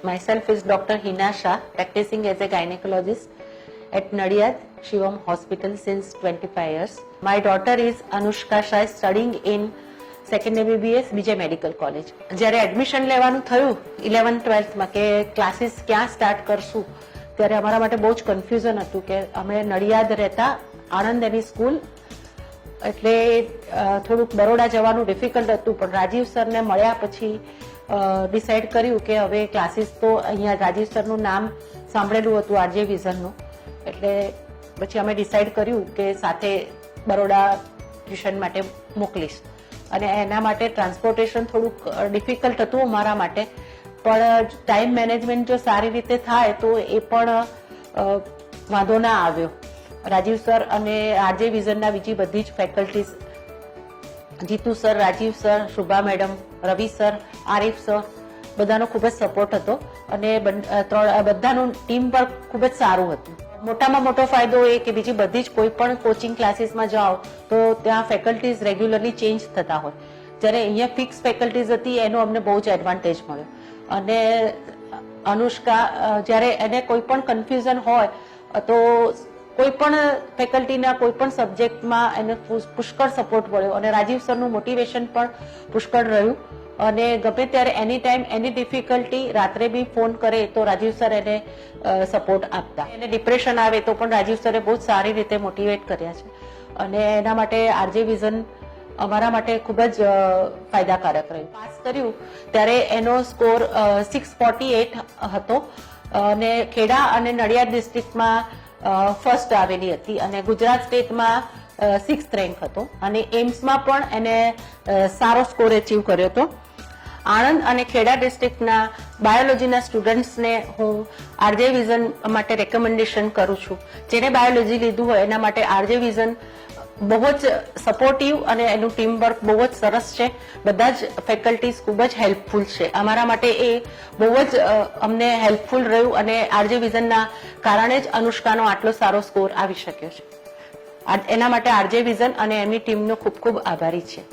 Myself is Dr. Hina Shah, practicing as a gynecologist at Nadiyad Shivam Hospital since 25 years. My daughter is Anushka Shah, studying in second MBBS BJ Medical College. જ્યારે admission લેવાનું થયું 11th 12th માં કે classes ક્યાં start કરશું ત્યારે અમારા માટે બહુ જ કન્ફ્યુઝન હતું કે અમે નડિયાદ રહેતા આણંદ એની સ્કૂલ એટલે થોડુંક બરોડા જવાનું ડિફિકલ્ટ હતું પણ રાજીવ સરને મળ્યા પછી ડિસાઇડ કર્યું કે હવે ક્લાસીસ તો અહીંયા રાજીવ સરનું નામ સાંભળેલું હતું આરજે વિઝનનું એટલે પછી અમે ડિસાઇડ કર્યું કે સાથે બરોડા ટ્યુશન માટે મોકલીશ અને એના માટે ટ્રાન્સપોર્ટેશન થોડુંક ડિફિકલ્ટ હતું અમારા માટે પણ ટાઈમ મેનેજમેન્ટ જો સારી રીતે થાય તો એ પણ વાંધો ના આવ્યો. રાજીવ સર અને આરજે વિઝનના બીજી બધી જ faculties Jitu sir, Rajiv sir, Shubha madam, Ravi sir, Arif sir બધાનો ખૂબ જ સપોર્ટ હતો અને બધાનું ટીમ વર્ક ખૂબ જ સારું હતું. મોટામાં મોટો ફાયદો એ કે બીજી બધી જ કોઈ પણ કોચિંગ ક્લાસીસમાં જાઓ તો ત્યાં ફેકલ્ટીઝ રેગ્યુલરલી ચેન્જ થતા હોય જ્યારે અહીંયા ફિક્સ ફેકલ્ટીઝ હતી એનો અમને બહુ જ એડવાન્ટેજ મળ્યો અને અનુષ્કા જ્યારે એને કોઈ પણ કન્ફ્યુઝન હોય તો કોઈ પણ ફેકલ્ટીના કોઈ પણ સબ્જેક્ટમાં એને પુષ્કળ સપોર્ટ મળ્યો અને રાજીવ સરનું મોટિવેશન પણ પુષ્કળ રહ્યું અને ગમે ત્યારે એની ટાઈમ એની ડિફિકલ્ટી રાત્રે બી ફોન કરે તો રાજીવ સર એને સપોર્ટ આપતા. એને ડિપ્રેશન આવે તો પણ રાજીવ સરે બહુ સારી રીતે મોટિવેટ કર્યા છે અને એના માટે આરજે વિઝન અમારા માટે ખૂબ જ ફાયદાકારક રહ્યું. પાસ કર્યું ત્યારે એનો સ્કોર 648 હતો અને ખેડા અને નડિયાદ ડિસ્ટ્રિક્ટમાં ફર્સ્ટ આવેલી હતી અને ગુજરાત સ્ટેટમાં 6th રેન્ક હતો અને એમ્સમાં પણ એને સારો સ્કોર એચીવ કર્યો હતો. આણંદ અને ખેડા ડિસ્ટ્રિક્ટના બાયોલોજીના સ્ટુડન્ટ્સને હું આરજે વિઝન માટે રેકમેન્ડેશન કરું છું. જેને બાયોલોજી લીધું હોય એના માટે આરજે વિઝન બહુ જ સપોર્ટિવ અને એનું ટીમ વર્ક બહુ જ સરસ છે. બધા જ ફેકલ્ટીઝ ખૂબ જ હેલ્પફુલ છે. અમારા માટે એ બહુ જ અમને હેલ્પફુલ રહ્યું અને આરજે વિઝનના કારણે જ અનુષ્કાનો આટલો સારો સ્કોર આવી શક્યો છે. એના માટે આરજે વિઝન અને એમની ટીમનો ખૂબ ખૂબ આભારી છે.